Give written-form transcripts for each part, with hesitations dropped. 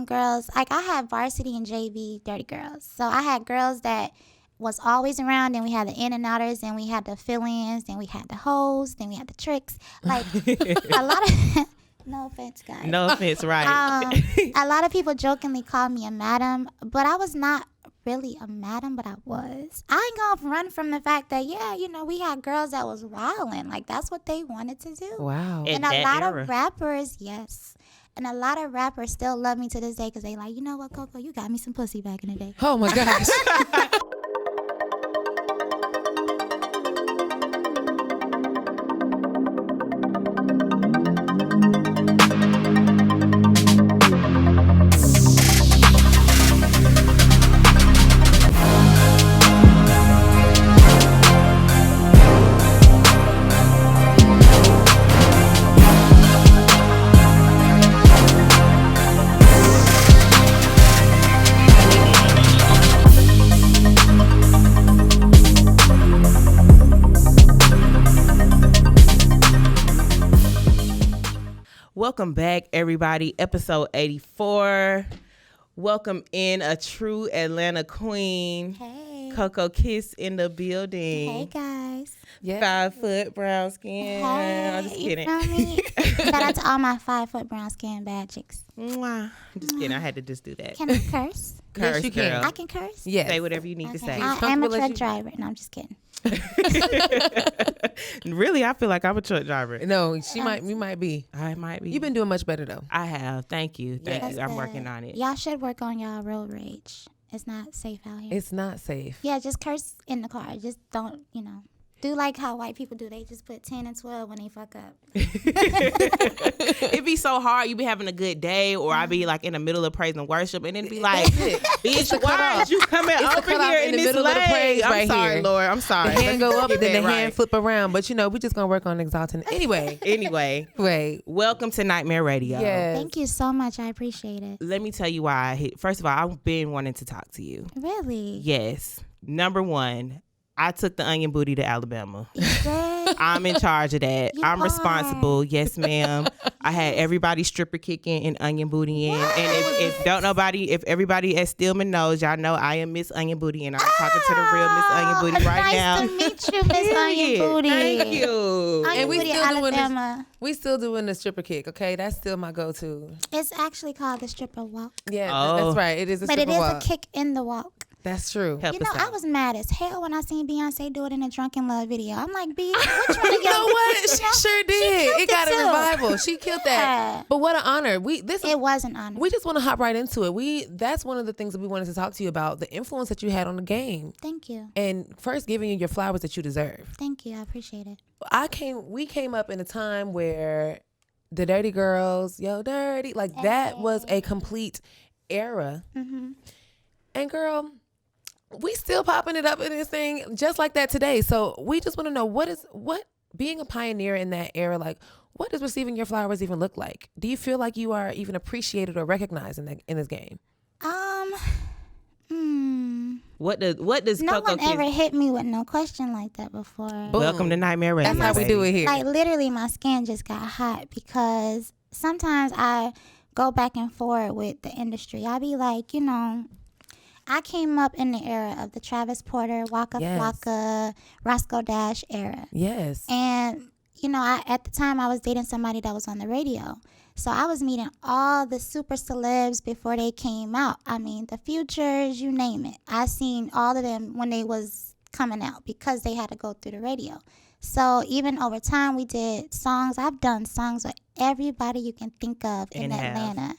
girls, like I had varsity and JV dirty girls. So I had girls that was always around, and we had the in and outers, and we had the fill-ins, then we had the hoes, then we had the tricks. Like a lot of no offense, guys. No offense, right. A lot of people jokingly call me a madam, but I was not really a madam, but I was. I ain't gonna run from the fact that, we had girls that was wilding. Like, that's what they wanted to do. Wow. And a lot of rappers, yes. And a lot of rappers still love me to this day because they like, you know what, Coco, you got me some pussy back in the day. Oh, my gosh. Welcome back, everybody. Episode 84. Welcome in a true Atlanta queen. Hey. CoCo Kiss in the building. Hey, guys. Yeah. 5 foot brown skin. Hey, I'm just kidding. You feel me? Shout out to all my 5 foot brown skin bad chicks. Mwah. I'm just kidding. I had to just do that. Can I curse? Curse, Yes, you can. girl. I can curse? Yes. Say whatever you need to say. I am a truck driver. No, I'm just kidding. Really, I feel like I'm a truck driver. No, we might be. I might be. You've been doing much better, though. I have. Thank you. Thank That's you. I'm good. working on it. Y'all should work on y'all road rage. It's not safe out here. It's not safe. Yeah, just curse in the car. Just don't, do like how white people do. They just put 10 and 12 when they fuck up. It'd be so hard. You be having a good day, or I be like in the middle of praise and worship, and then be like, bitch, why is you coming over here in the this middle of the lane? praise I'm right sorry, here. Lord. I'm sorry. The hand go up, Get then the that hand right. flip around. But, we just going to work on exalting. Anyway. Anyway, welcome to Nightmare Radio. Yes. Thank you so much. I appreciate it. Let me tell you why I hit. First of all, I've been wanting to talk to you. Really? Yes. Number one, I took the onion booty to Alabama. You did? I'm in charge of that. You I'm are. responsible. Yes, ma'am. I had everybody stripper kicking and onion booty in. What? And if everybody at Stillman knows, y'all know I am Miss Onion Booty, and I'm talking to the real Miss Onion Booty right now. Nice to meet you, Miss Onion Booty. Thank you. Onion And we Booty, still doing this- Alabama. We still doing the stripper kick, okay? That's still my go-to. It's actually called the stripper walk. Yeah, Oh. that's right. It is a But stripper it is walk. a kick in the walk. That's true. Help us I out. was mad as hell when I seen Beyonce do it in a Drunken Love video. I'm like, B, which one of You know what? She sure did. killed It got it a too. revival. She killed that. Yeah. But what an honor. It was an honor. We just want to hop right into it. That's one of the things that we wanted to talk to you about, the influence that you had on the game. Thank you. And first giving you your flowers that you deserve. Thank you. I appreciate it. We came up in a time where the Dirty Girls, Yo Dirty, like that was a complete era. Mm-hmm. And girl, we still popping it up in this thing just like that today. So we just want to know what being a pioneer in that era, like what does receiving your flowers even look like? Do you feel like you are even appreciated or recognized in this game? What does No CoCo one Kiss? ever hit me with no question like that before. Welcome to Nightmare Radio. That's how we do it here. Like literally my skin just got hot because sometimes I go back and forth with the industry. I be like, I came up in the era of the Travis Porter, Waka Yes. Flocka, Roscoe Dash era. Yes. And, at the time I was dating somebody that was on the radio. So I was meeting all the super celebs before they came out. I mean, the Futures, you name it. I seen all of them when they was coming out because they had to go through the radio. So even over time, we did songs. I've done songs with everybody you can think of in Atlanta.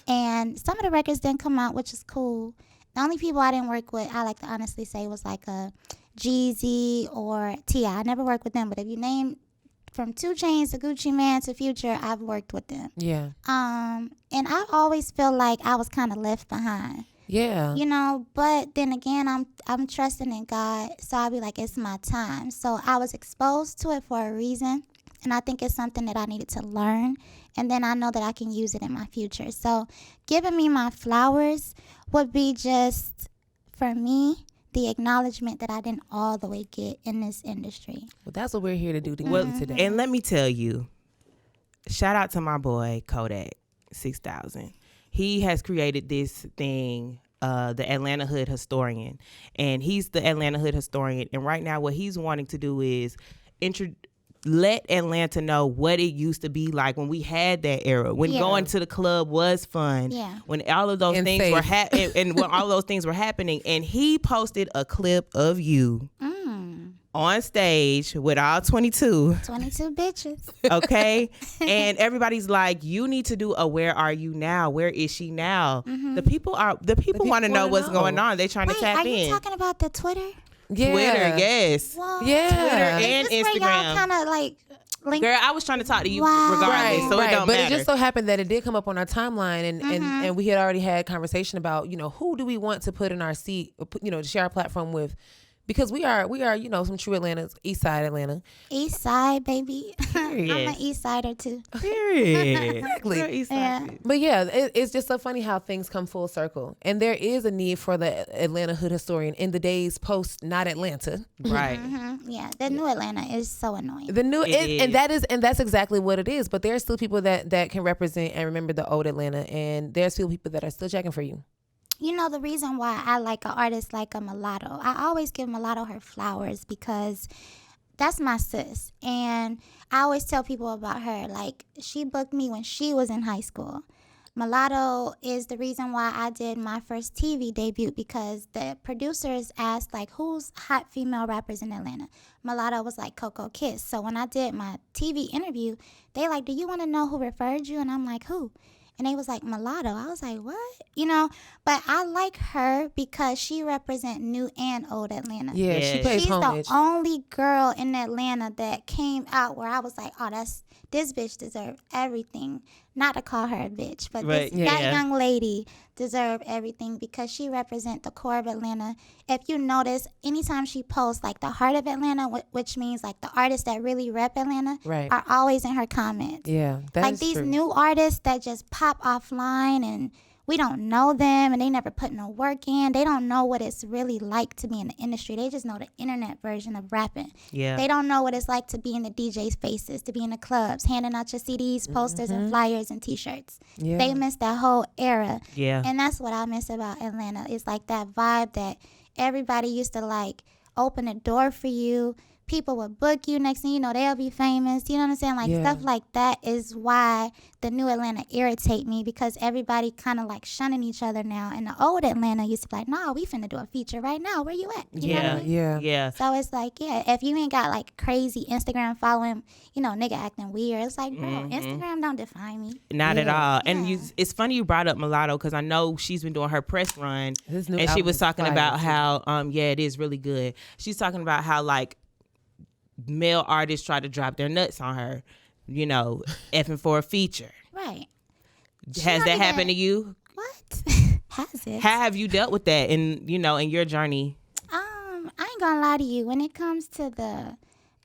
And some of the records didn't come out, which is cool. The only people I didn't work with, I like to honestly say, was like a Jeezy or T.I. I never worked with them, but if you name from 2 Chainz to Gucci Mane to Future, I've worked with them. Yeah. And I always feel like I was kind of left behind. Yeah. But then again, I'm trusting in God, so I'll be like, it's my time. So I was exposed to it for a reason, and I think it's something that I needed to learn, and then I know that I can use it in my future. So giving me my flowers would be just, for me, the acknowledgement that I didn't all the way get in this industry. Well, that's what we're here to do together today. And let me tell you, shout out to my boy Kodak 6000. he has created this thing, the Atlanta Hood Historian, and he's the Atlanta Hood Historian. And right now, what he's wanting to do is let Atlanta know what it used to be like when we had that era, when going to the club was fun, when all of those things were and when all those things were happening. And he posted a clip of you on stage with all 22 bitches. Okay. And everybody's like, you need to do a where are you now? Where is she now? The people want to know what's going on. They're trying to tap in. Are you talking about the Twitter? Yeah. Twitter, yes. Whoa. Yeah. Twitter and Is this Instagram. where y'all kind of like link? Girl, I was trying to talk to you Wow. regardless, so it don't but matter. it just so happened that it did come up on our timeline, and we had already had conversation about, who do we want to put in our seat, to share our platform with. Because we are, some true Atlantas, East Side Atlanta. East Side, baby. Period. I'm an East Sider too. Period. Exactly. Girl, East Side. Yeah. But yeah, it's just so funny how things come full circle. And there is a need for the Atlanta Hood Historian in the days post not Atlanta. Right. Yeah, the new Atlanta is so annoying. The new It and that's exactly what it is. But there are still people that can represent and remember the old Atlanta, and there's still people that are still checking for you. You know, the reason why I like an artist like a Mulatto, I always give Mulatto her flowers because that's my sis. And I always tell people about her. Like, she booked me when she was in high school. Mulatto is the reason why I did my first TV debut, because the producers asked, like, who's hot female rappers in Atlanta? Mulatto was like CoCo Kiss. So when I did my TV interview, they like, do you want to know who referred you? And I'm like, who? And they was like, Mulatto. I was like, what? But I like her because she represent new and old Atlanta. Yeah, she pays She's homage. the only girl in Atlanta that came out where I was like, oh, this bitch deserved everything. Not to call her a bitch, but Right. that young lady deserved everything because she represent the core of Atlanta. If you notice, anytime she posts like the heart of Atlanta, which means like the artists that really rep Atlanta, Right. are always in her comments. Yeah, that's like these true. new artists that just pop offline and we don't know them and they never put no work in. They don't know what it's really like to be in the industry. They just know the internet version of rapping. Yeah. They don't know what it's like to be in the DJ's faces, to be in the clubs, handing out your CDs, posters, and flyers and T-shirts. Yeah. They miss that whole era. Yeah. And that's what I miss about Atlanta. It's like that vibe that everybody used to like open a door for you. People would book you. Next thing you know, they'll be famous. You know what I'm saying? Like, stuff like that is why the new Atlanta irritate me, because everybody kind of like shunning each other now. And the old Atlanta used to be like, no, we finna do a feature right now. Where you at? You know what I mean? Yeah. So it's like, if you ain't got like crazy Instagram following, nigga acting weird. It's like, bro, Instagram don't define me. Not at all. And Yeah. it's funny you brought up Mulatto because I know she's been doing her press run, His new and she album was is talking fire, about too. how it is really good. She's talking about how like male artists try to drop their nuts on her, effing for a feature. Right. Has not that happened to even- you? What? Has it? How have you dealt with that in your journey? I ain't gonna lie to you. When it comes to the,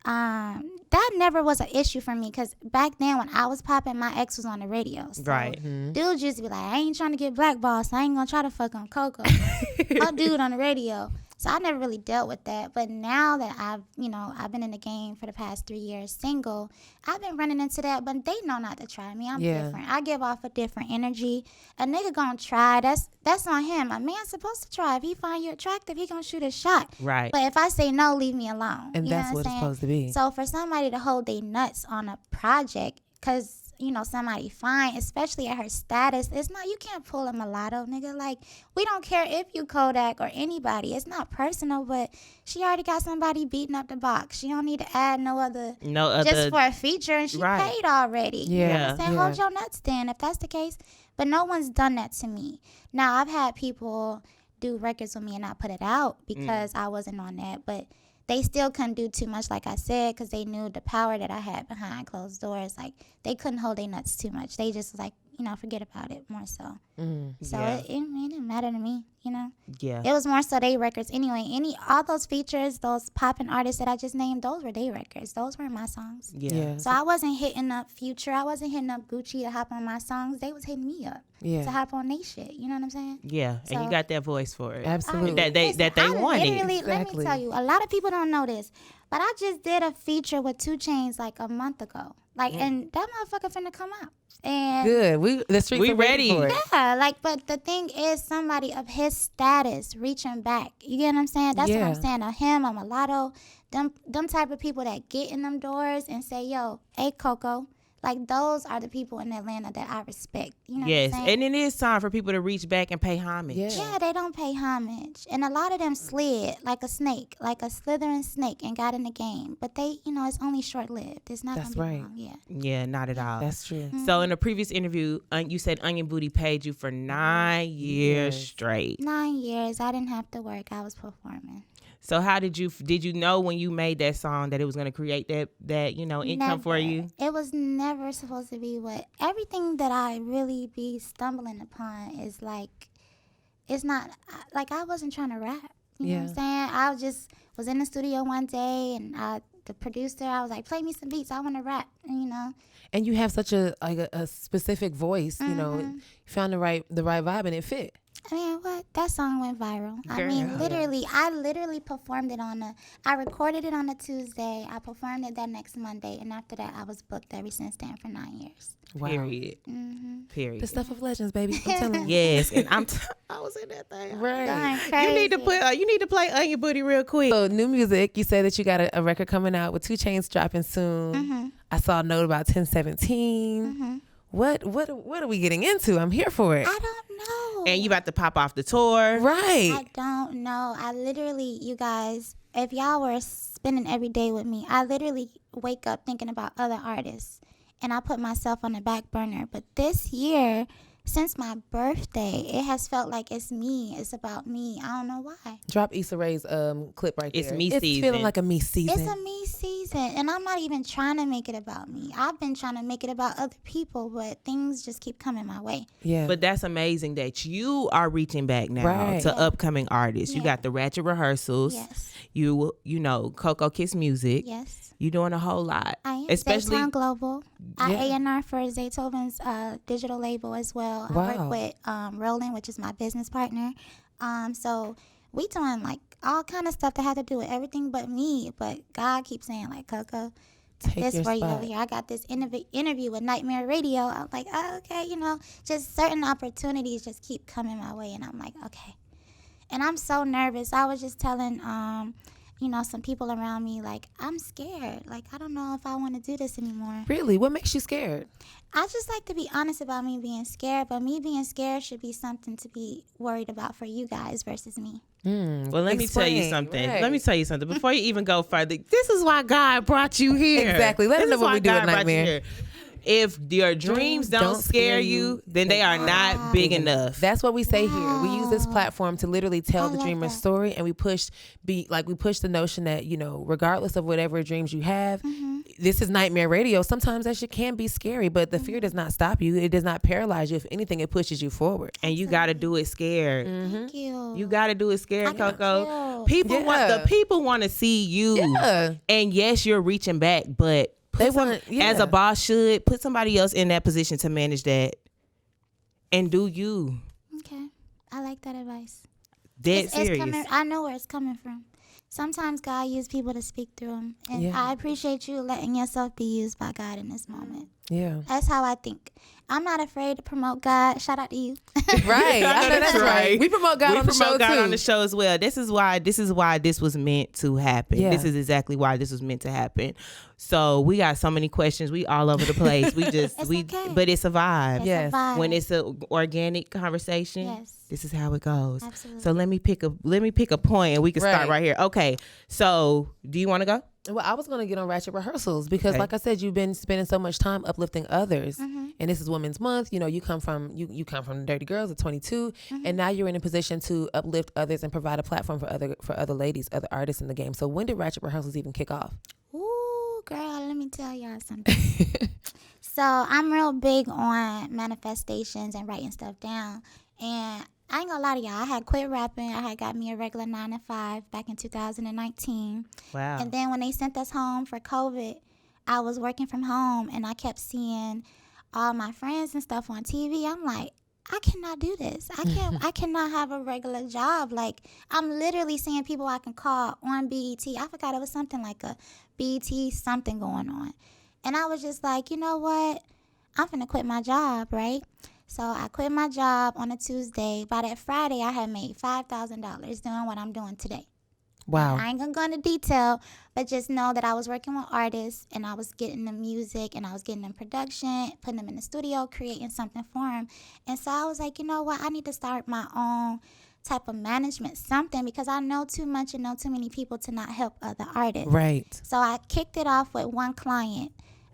that never was an issue for me, because back then when I was popping, my ex was on the radio. So Right. dudes used to be like, I ain't trying to get blackballed, so I ain't gonna try to fuck on Coco. A dude on the radio. So I never really dealt with that. But now that I've been in the game for the past 3 years single, I've been running into that. But they know not to try me. I'm different. I give off a different energy. A nigga gonna try. That's on him. A man's supposed to try. If he find you attractive, he gonna shoot a shot. Right. But if I say no, leave me alone. And You that's know what I'm it's saying? supposed to be. So for somebody to hold their nuts on a project, because somebody fine, especially at her status, you can't pull a Mulatto, nigga. Like, we don't care if you Kodak or anybody. It's not personal, but she already got somebody beating up the box. She don't need to add no other just for a feature, and she Right. paid already. You know what I'm saying? Yeah. Hold your nuts then, if that's the case. But no one's done that to me. Now, I've had people do records with me and not put it out because I wasn't on that, but they still couldn't do too much, like I said, because they knew the power that I had behind closed doors. Like, they couldn't hold their nuts too much. They just, like, forget about it more so. So Yeah. it didn't matter to me, Yeah. It was more so they records anyway. All those features, those popping artists that I just named, those were they records. Those weren't my songs. Yeah. So I wasn't hitting up Future. I wasn't hitting up Gucci to hop on my songs. They was hitting me up to hop on they shit. You know what I'm saying? Yeah. And So- you got that voice for it. Absolutely. That they wanted. Literally, let Exactly. me tell you, a lot of people don't know this, but I just did a feature with 2 Chainz like a month ago. Like, and that motherfucker finna come out. And Good. The streets We are ready for it. yeah, like, but the thing is, somebody of his status reaching back. You get what I'm saying? That's what I'm saying. A him, a Mulatto, them type of people that get in them doors and say, "Yo, hey, Coco." Like, those are the people in Atlanta that I respect. You know Yes, what I'm saying? and it is time for people to reach back and pay homage. Yeah, they don't pay homage. And a lot of them slid like a snake, like a slithering snake, and got in the game. But they, it's only short-lived. It's not going to be long. Yeah. Yeah, not at all. That's true. So in a previous interview, you said Onion Booty paid you for 9 years straight. 9 years. I didn't have to work. I was performing. So how did you know when you made that song that it was going to create that income for you? It was never supposed to be what everything that I really be stumbling upon is like, it's not like I wasn't trying to rap. You know what I'm saying? I just was in the studio one day and the producer, I was like, play me some beats. I want to rap, And you have such a specific voice, you found the right vibe and it fit. I mean, what? That song went viral. I mean, literally, I literally performed it I recorded it on a Tuesday. I performed it that next Monday. And after that, I was booked ever since then for 9 years. Wow. Period. Period. The stuff of legends, baby. I'm telling you. Yes, and I was in that thing. Right. You need to play Onion Booty real quick. So, new music. You said that you got a record coming out with 2 Chainz dropping soon. I saw a note about 1017. What are we getting into? I'm here for it. I don't know. And you about to pop off the tour. Right. I don't know. I literally, you guys, if y'all were spending every day with me, I literally wake up thinking about other artists. And I put myself on the back burner. But this year, since my birthday, it has felt like it's me. It's about me. I don't know why. Drop Issa Rae's clip right there. It's me It's season. feeling like a me season. It's a me season. And I'm not even trying to make it about me. I've been trying to make it about other people, but things just keep coming my way. Yeah. But that's amazing that you are reaching back now to upcoming artists. You got the Ratchet Rehearsals. Yes. You CoCo Kiss Music. Yes. You're doing a whole lot. I am. Especially Zaytoven Global. I A&R for Zaytoven's digital label as well. Wow. I work with Roland, which is my business partner. So we doing like all kind of stuff that had to do with everything but me. But God keeps saying like, Coco, Take this your for you spot. over here. I got this interview with Nightmare Radio. I'm like, oh, okay, just certain opportunities just keep coming my way. And I'm like, okay. And I'm so nervous. I was just telling some people around me, like, I'm scared. Like, I don't know if I want to do this anymore. Really? What makes you scared? I just like to be honest about me being scared, but me being scared should be something to be worried about for you guys versus me. Well, let me tell you something. Right. Let me tell you something. Before you even go further, this is why God brought you here. Exactly. Let them know what we do at Nightmare. If your dreams don't scare you, then they are not big enough. That's what we say here. We use this platform to literally tell the love dreamer's that. story, and we push the notion that, regardless of whatever dreams you have, this is Nightmare Radio. Sometimes that shit can be scary, but the fear does not stop you. It does not paralyze you. If anything, it pushes you forward. And you got to do it scared. Thank you. You got to do it scared, Coco. People want to see you. Yeah. And yes, you're reaching back, but as a boss should, put somebody else in that position to manage that and do you. Okay. I like that advice. Dead serious. I know where it's coming from. Sometimes God uses people to speak through them. And I appreciate you letting yourself be used by God in this moment. Yeah. That's how I think. I'm not afraid to promote God. Shout out to you. Right. I know that's right. We promote God on the show too. On the show as well. This is why this was meant to happen. Yeah. This is exactly why this was meant to happen. So we got so many questions. We all over the place. We just okay. But it's a vibe. It's Yes. a vibe. When it's an organic conversation. Yes. This is how it goes. Absolutely. So let me pick a point and we can start right here. Okay. So do you want to go? Well, I was going to get on Ratchet Rehearsals because, like I said, you've been spending so much time uplifting others, and this is Women's Month. You come from the Dirty Girls at 22, and now you're in a position to uplift others and provide a platform for other ladies, other artists in the game. So when did Ratchet Rehearsals even kick off? Ooh, girl, let me tell y'all something. So I'm real big on manifestations and writing stuff down, and I ain't gonna lie to y'all. I had quit rapping. I had got me a regular 9 to 5 back in 2019. Wow. And then when they sent us home for COVID, I was working from home and I kept seeing all my friends and stuff on TV. I'm like, I cannot do this. I cannot have a regular job. Like, I'm literally seeing people I can call on BET. I forgot it was something like a BET something going on. And I was just like, you know what? I'm finna quit my job, right? So I quit my job on a Tuesday. By that Friday, I had made $5,000 doing what I'm doing today. Wow. I ain't gonna go into detail, but just know that I was working with artists and I was getting them music and I was getting them production, putting them in the studio, creating something for them. And so I was like, you know what? I need to start my own type of management, something, because I know too much and know too many people to not help other artists. Right. So I kicked it off with one client.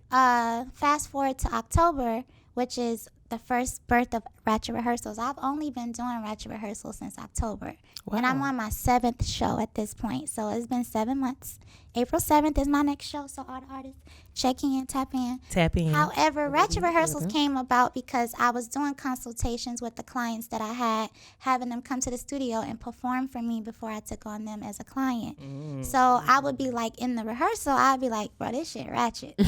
Fast forward to October, which is the first birth of Ratchet Rehearsals. I've only been doing Ratchet Rehearsals since October. Wow. And I'm on my 7th show at this point. So it's been 7 months. April 7th is my next show. So all the artists, check in, tap in. Tap in. However, Ratchet Rehearsals came about because I was doing consultations with the clients that I had, having them come to the studio and perform for me before I took on them as a client. So I would be like in the rehearsal, I'd be like, bro, this shit ratchet. And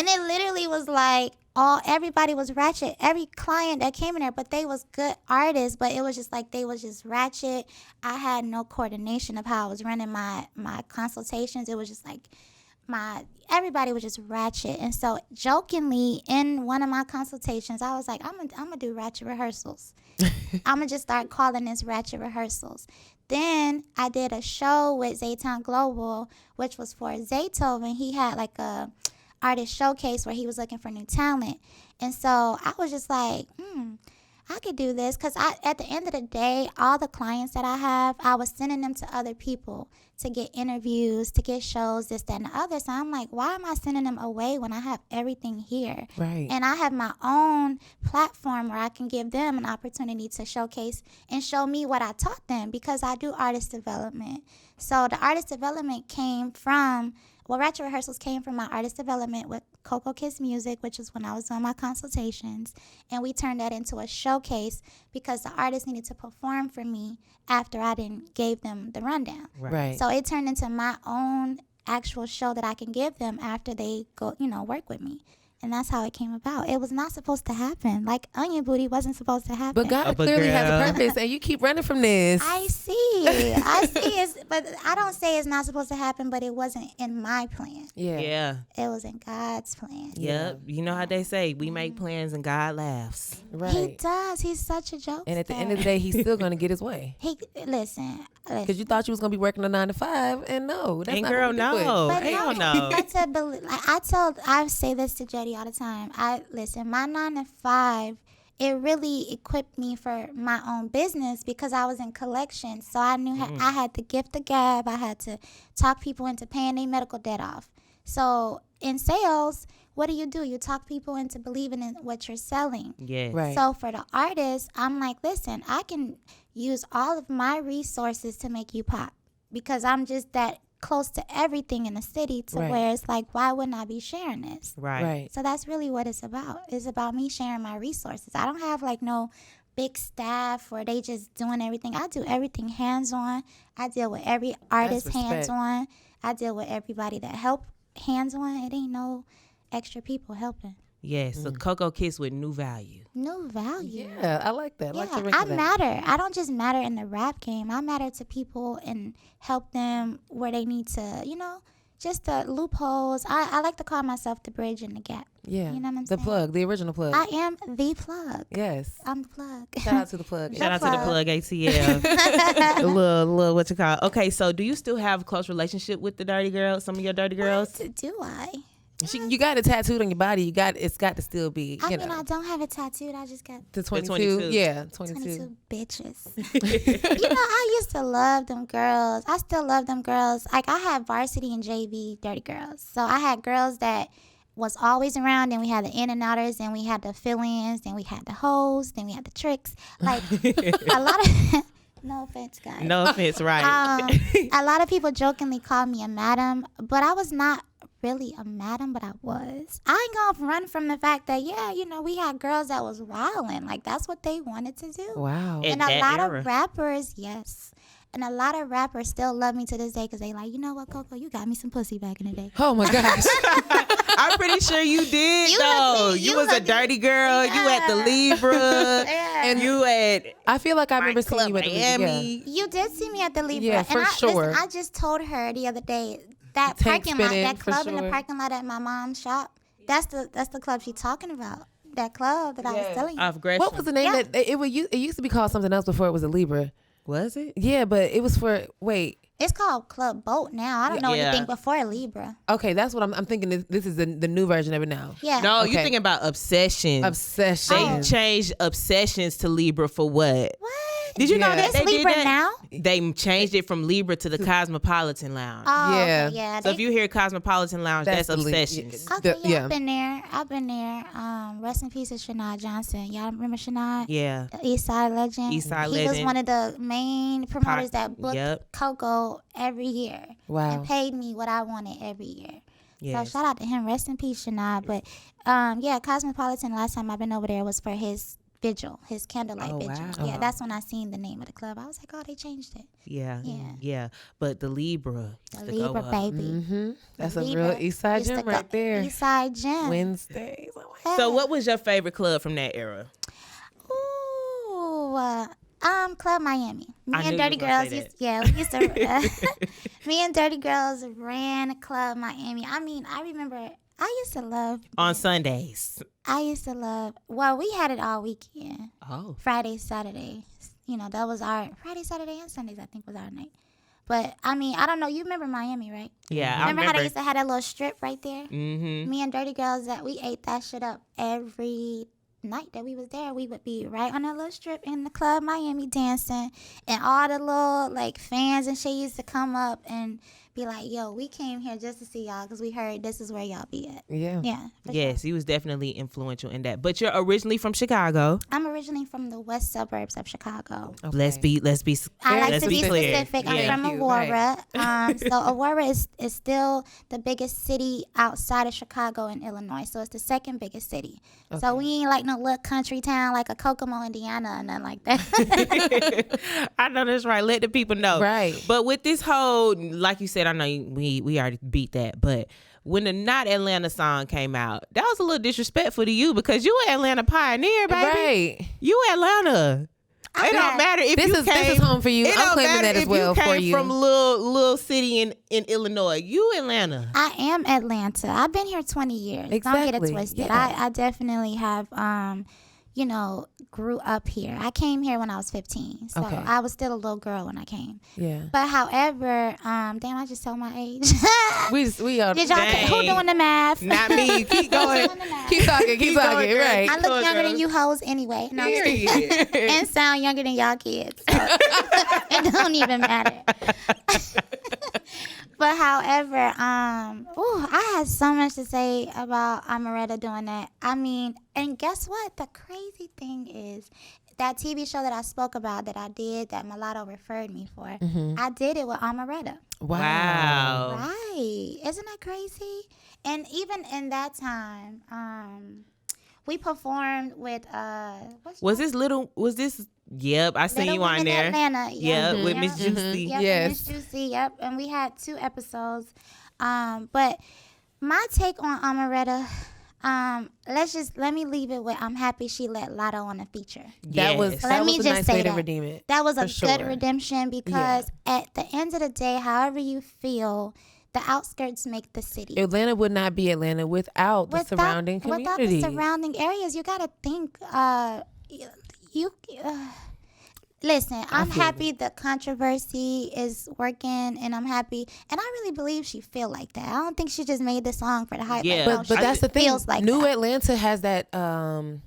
it literally was like, everybody was ratchet. Every client that came in there, but they was good artists, but it was just like they was just ratchet. I had no coordination of how I was running my consultations. It was just like everybody was just ratchet. And so jokingly in one of my consultations, I was like, I'm gonna do Ratchet Rehearsals. I'm gonna just start calling this Ratchet Rehearsals. Then I did a show with Zaytown Global, which was for Zaytoven. He had like a artist showcase where he was looking for new talent. And so I was just like, I could do this, because at the end of the day, all the clients that I have, I was sending them to other people to get interviews, to get shows, this, that, and the other. So I'm like, why am I sending them away when I have everything here? Right. And I have my own platform where I can give them an opportunity to showcase and show me what I taught them, because I do artist development. So the artist development came from, Ratchet Rehearsals came from my artist development with CoCo Kiss Music, which is when I was doing my consultations. And we turned that into a showcase because the artists needed to perform for me after I gave them the rundown. Right. So it turned into my own actual show that I can give them after they go, work with me. And that's how it came about. It was not supposed to happen. Like Onion Booty wasn't supposed to happen. But God clearly has a purpose, and you keep running from this. I see. It's, but I don't say it's not supposed to happen, but it wasn't in my plan. Yeah. It was in God's plan. Yep. You know how they say, we make plans and God laughs. Right. He does. He's such a joke. And at the end of the day, he's still going to get his way. Listen. Because you thought you was going to be working a 9 to 5, and no, that's And not girl, what we do. no. But Hell no. I say this to Jetty all the time. My 9 to 5, it really equipped me for my own business because I was in collections. So I knew I had to gift the gab. I had to talk people into paying their medical debt off. So in sales, what do? You talk people into believing in what you're selling. Yes. Right. So for the artist, I'm like, listen, I can use all of my resources to make you pop because I'm just that close to everything in the city to where it's like, why wouldn't I be sharing this? Right. So that's really what it's about. It's about me sharing my resources. I don't have like no big staff or they just doing everything. I do everything hands-on. I deal with every artist hands-on. I deal with everybody that help hands-on. It ain't no extra people helping. Yes. So CoCo Kiss with new value. New value. Yeah, I like that. I matter. I don't just matter in the rap game. I matter to people and help them where they need to, just the loopholes. I like to call myself the bridge and the gap. Yeah. You know what I'm the saying? Plug, the original Plug. I am the plug. Yes. I'm the plug. Shout out to the Plug. Shout out to the Plug ATL. little what you call. Okay, so do you still have a close relationship with the Dirty Girls? Some of your Dirty Girls? Do I? You got it tattooed on your body. It's got to still be. I mean, I don't have it tattooed. I just got the 22. 22. Yeah, 22. 22 bitches. I used to love them girls. I still love them girls. Like I had varsity and JV Dirty Girls. So I had girls that was always around, and we had the in and outers, and we had the fill-ins, then we had the hoes, then we had the tricks. Like a lot of. No offense, guys. No offense, right. A lot of people jokingly call me a madam, but I was not really a madam, but I was. I ain't gonna run from the fact that, we had girls that was wilding. Like, that's what they wanted to do. Wow. And a lot of rappers, yes. And a lot of rappers still love me to this day because they like, you know what, Coco, you got me some pussy back in the day. Oh, my gosh. I'm pretty sure you did, though. You was a dirty girl. Yeah. You at the Libra. Yeah. And you at I feel like I remember seeing you at the Miami. You did see me at the Libra. Yeah, for and sure. Listen, I just told her the other day, that Tank parking lot, spinning, that for club in the sure. parking lot at my mom's shop. That's the club she's talking about. That club that I was telling you. Off Gresham. What was the name Yeah. that it used to be called something else before it was a Libra? Was it? Yeah, but it was for It's called Club Boat now. I don't know Yeah. anything before Libra. Okay, that's what I'm thinking. This is the new version of it now. Yeah. No, Okay. you're thinking about Obsessions. Obsession. They changed Obsessions to Libra for what? What? Did you know Yeah. that It's they Libra did that? now? They changed it from Libra to the Cosmopolitan Lounge. Oh, Yeah. okay, yeah. So if you hear Cosmopolitan Lounge, that's the lead- Obsessions. Okay, yeah. I've been there. Rest in peace to Shanad Johnson. Y'all remember Shanad? Yeah. The East Side Legend. East Side He was Legend. one of the main promoters that booked Yep. Coco every year. Wow. And paid me what I wanted every year. Yes. So shout out to him. Rest in peace, Shanad. But yeah, Cosmopolitan, last time I've been over there was for his vigil, his candlelight Oh, vigil. wow. Yeah, that's when I seen the name of the club. I was like, oh, they changed it. Yeah. Yeah. Yeah. But the Libra. The used to go Libra, up. baby. Mm-hmm. That's a Libra real East Side used to gym go- right there. East Side gym. Wednesdays. So what was your favorite club from that era? Ooh, Club Miami. Me I and knew you Dirty were gonna Girls say used, yeah, we used to. Me and Dirty Girls ran Club Miami. I mean, I remember I used to love. On Sundays. Well, we had it all weekend. Oh. Friday, Saturday. You know, that was our Friday, Saturday, and Sundays. I think was our night. But I mean, I don't know. You remember Miami, right? Yeah, I Remember how they remember. used to have that little strip right there? Mm-hmm. Me and Dirty Girls, that we ate that shit up every night that we was there. We would be right on that little strip in the Club Miami dancing, and all the little like fans and shit used to come up and be like, yo, we came here just to see y'all because we heard this is where y'all be at. Yeah. Yeah. for Yes, he was definitely influential in that. But you're originally from Chicago. I'm originally from the west suburbs of Chicago. Okay. Let's be I like let's to be clear. specific. Yeah. I'm from Thank you. Aurora. So Aurora is still the biggest city outside of Chicago in Illinois. So it's the second biggest city. So we ain't like no little country town like a Kokomo, Indiana, or nothing like that. I know that's right. Let the people know. Right. But with this whole, like you said, I know we already beat that, but when the Not Atlanta song came out, that was a little disrespectful to you because you an Atlanta pioneer, baby. Right. You Atlanta. It don't matter if This you is came. this is home for you. It I'm don't claiming matter that as if well you came for you. from little city in Illinois. You Atlanta. I am Atlanta. I've been here 20 years. Don't get Exactly. it twisted. Yeah. I definitely have, grew up here. I came here when I was 15. So Okay. I was still a little girl when I came. Yeah. But however, damn, I just told my age. We are. Did y'all who doing the math? Not me. Keep going. Doing the math? Keep talking. Keep Keep talking. going, girl. Right. I look younger than you hoes anyway. No, I'm just kidding. Period. And sound younger than y'all kids. So it don't even matter. But however, I had so much to say about Amaretta doing that. I mean, and guess what? The crazy thing is that TV show that I spoke about that I did that Mulatto referred me for, I did it with Amaretta. Wow. Right. Isn't that crazy? And even in that time, we performed with Was this Yep, I seen you on there. Atlanta. Yeah, with Miss Juicy. Yep, Yes. Miss Juicy. Yep, and we had 2 episodes. But my take on Amaretta, let me leave it with I'm happy she let Lotto on the feature. That was Yes. Let that me was a just nice say way to that. redeem it. That was a For good sure. redemption because at the end of the day, however you feel, the outskirts make the city. Atlanta would not be Atlanta without the surrounding Without community. the surrounding areas, you got to think. Listen, I'm feel happy the controversy is working, and I'm happy, and I really believe she feel like that. I don't think she just made the song for the hype. Yeah. Like, no, but she that's the thing. feels like New that. Atlanta has that Entitlement.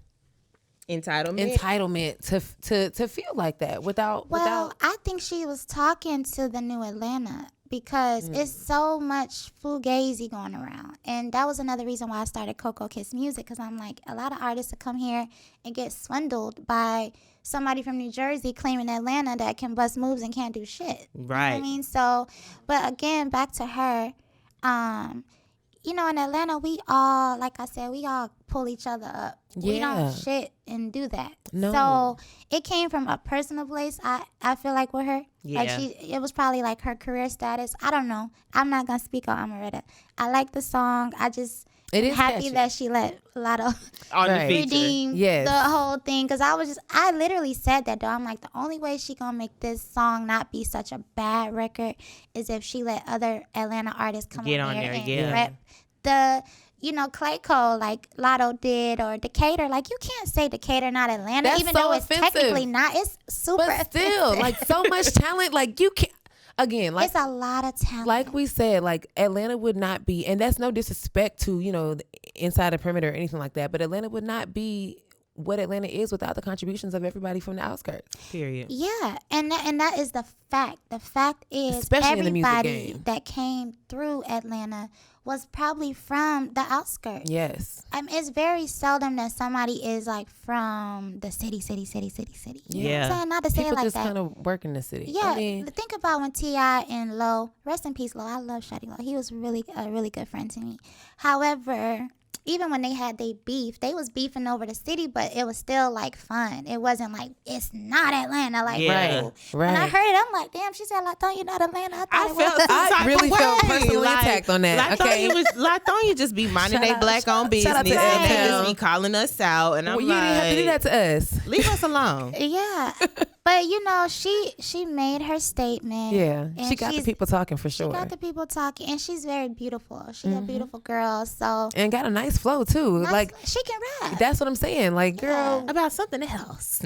entitlement to feel like that Well, without I think she was talking to the New Atlanta because it's so much fugazi going around. And that was another reason why I started CoCo Kiss Music, because I'm like, a lot of artists that come here and get swindled by somebody from New Jersey claiming Atlanta that can bust moves and can't do shit. You know what I Right. mean? So, but again, back to her, in Atlanta, we all, like I said, we all pull each other up. We Yeah. don't shit and do that. No. So it came from a personal place, I feel like, with her. Like Yeah. it was probably like her career status. I don't know. I'm not going to speak on Amaretta. I like the song. It is happy catchy. that she let Lotto on Right. the feature. redeem Yes. the whole thing. Because I literally said that, though. I'm like, the only way she gonna make this song not be such a bad record is if she let other Atlanta artists come Get on on there there, and yeah. rep the, Clayco like Lotto did, or Decatur. Like, you can't say Decatur not Atlanta, That's even so though it's offensive. technically not. It's super But still, offensive. like so much talent. Like you can't. Again, like it's a lot of talent. like we said, like Atlanta would not be, and that's no disrespect to the inside the perimeter or anything like that, but Atlanta would not be what Atlanta is without the contributions of everybody from the outskirts. Period. Yeah, and that is the fact. The fact is, Especially in the music everybody game. that came through Atlanta was probably from the outskirts. Yes. It's very seldom that somebody is like from the city. You know what Yeah. I'm saying? Not to say People it like just that. kind of work in the city. Yeah, I mean, think about when T.I. and Lo, rest in peace, Lo. I love Shawty Lo. He was really a really good friend to me. However, even when they had their beef, they was beefing over the city, but it was still like fun. It wasn't like, it's not Atlanta. Like, Yeah. no. When I Right. heard it, I'm like, damn, she said, Latonya not Atlanta. I thought it was. I really felt way. personally attacked on that. Okay. Latonya just be minding Shout they out- black on business. shout out to And they L-Town. just be calling us out. And I'm Well, you like, didn't have to do that to us. leave us alone. Yeah. But, she made her statement. Yeah. And She got the she's- people talking for She sure. got the people talking, and she's very beautiful. She's Mm-hmm. a beautiful girl, so And got a nice flow too. nice- Like she can rap. that's what I'm saying. Like, girl, About something else.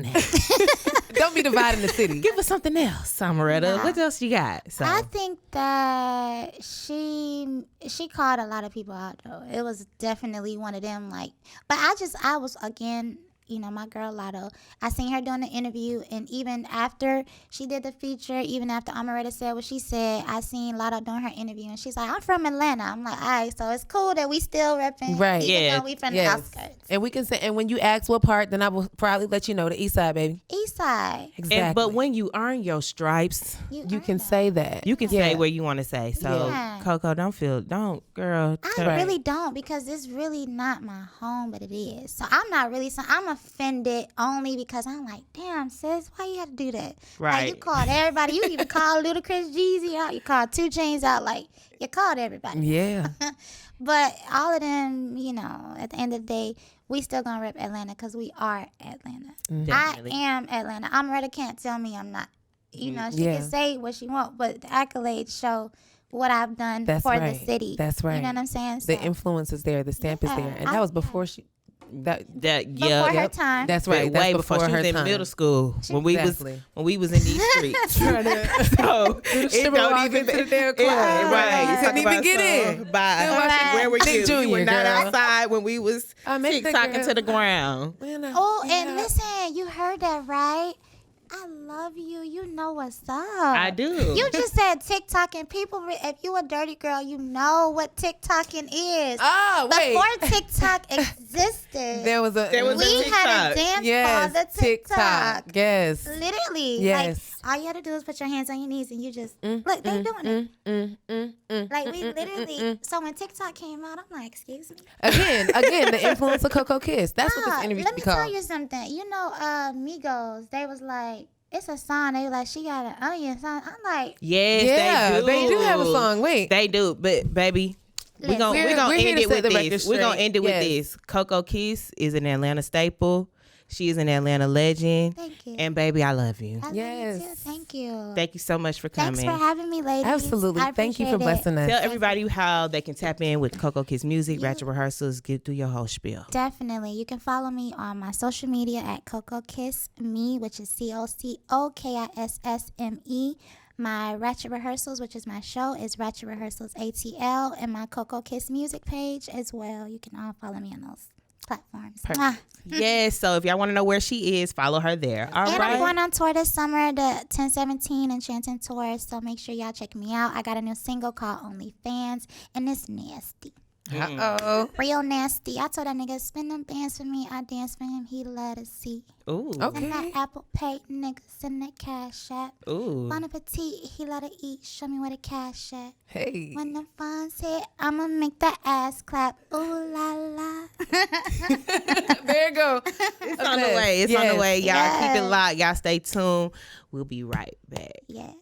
don't be dividing the city. Give us something else, Samaretta. Nah. What else you got? So I think that she called a lot of people out, though. It was definitely one of them. Like, but I was again, my girl Lotto. I seen her doing the interview, and even after she did the feature, even after Amaretta said what she said, I seen Lotto doing her interview, and she's like, "I'm from Atlanta." I'm like, "All right, so it's cool that we still repping, Right. Even Yeah. though we from Yes. the outskirts, And we can say, and when you ask what part, then I will probably let you know the east side, baby. East Side." Exactly. but when you earn your stripes, you earn can that. say that. you can Yeah. say what you want to say. So Yeah. Coco, girl. I Right. really don't, because it's really not my home, but it is. So I'm offended only because I'm like, damn, sis, why you have to do that? Like, you Right. called everybody. You even called Ludacris, Jeezy out. You called 2 Chainz out. Like, you called everybody. Yeah. But all of them, at the end of the day, we still gonna rep Atlanta because we are Atlanta. Definitely. I am Atlanta. Amaretta can't tell me I'm not. She Yeah. can say what she want, but the accolades show what I've done That's for right. the city. That's right. You know what I'm saying? The So, influence is there. The stamp is Yeah, there. And that was before she. That before yeah. her time. That's right. That's Way before she her was in time. middle school when we Exactly. was in these streets. so it Shimmer don't walk even into the damn it- club. right. You Couldn't talk even about get some- in. Bye. Still watching Where were Nick you? You Jr., were not girl. outside when we was I met the talking girl. to the ground. Oh, and listen, you heard that right? I love you. You know what's up. I do. You just said TikTok, and people, if you a dirty girl, you know what TikToking is. Oh, wait. Before TikTok existed, There was a we had a TikTok. dance yes, called the TikTok. Yes. Literally. Yes. Like, all you had to do is put your hands on your knees and you just, look, they doing it. Like, we literally, so when TikTok came out, I'm like, excuse me? Again, the influence of CoCo Kiss. That's what Nah, this interview let should me be tell called. you something. Migos, they was like, it's a song. They were like, she got an onion song. I'm like, Yes, Yeah, they do have a song. Wait. They do, but baby, we're gonna We're here end to it set with the record this. We're gonna straight. end it with Yes. this. Coco Kiss is an Atlanta staple. She is an Atlanta legend. thank you. And baby, I love you. I love Yes. you too. Thank you. Thank you so much for coming. Thanks for having me, ladies. Absolutely. I Thank you for appreciate it. blessing us. Tell everybody how they can tap in with Coco Kiss music, Ratchet Rehearsals. Get through your whole spiel. Definitely. You can follow me on my social media at Coco Kiss Me, which is CoCoKissme. My Ratchet Rehearsals, which is my show, is Ratchet Rehearsals ATL, and my Coco Kiss music page as well. You can all follow me on those platforms. Perfect. Mwah. Yes, so if y'all want to know where she is, follow her there. All And I'm right. going on tour this summer, the 1017 Enchanting Tour, so make sure y'all check me out. I got a new single called Only Fans, and it's nasty. Uh-oh. Real nasty. I told that nigga, spin them bands for me. I dance for him. He love to see. Ooh. Okay. And that Apple Pay nigga send that cash app. Ooh. Bon appetit. He love to eat. Show me where the cash at. Hey. When the funds hit, I'ma make that ass clap. Ooh la la. There you go. It's on the way. It's on the Yes. way. Y'all keep it Yes. locked. Y'all stay tuned. We'll be right back. Yes.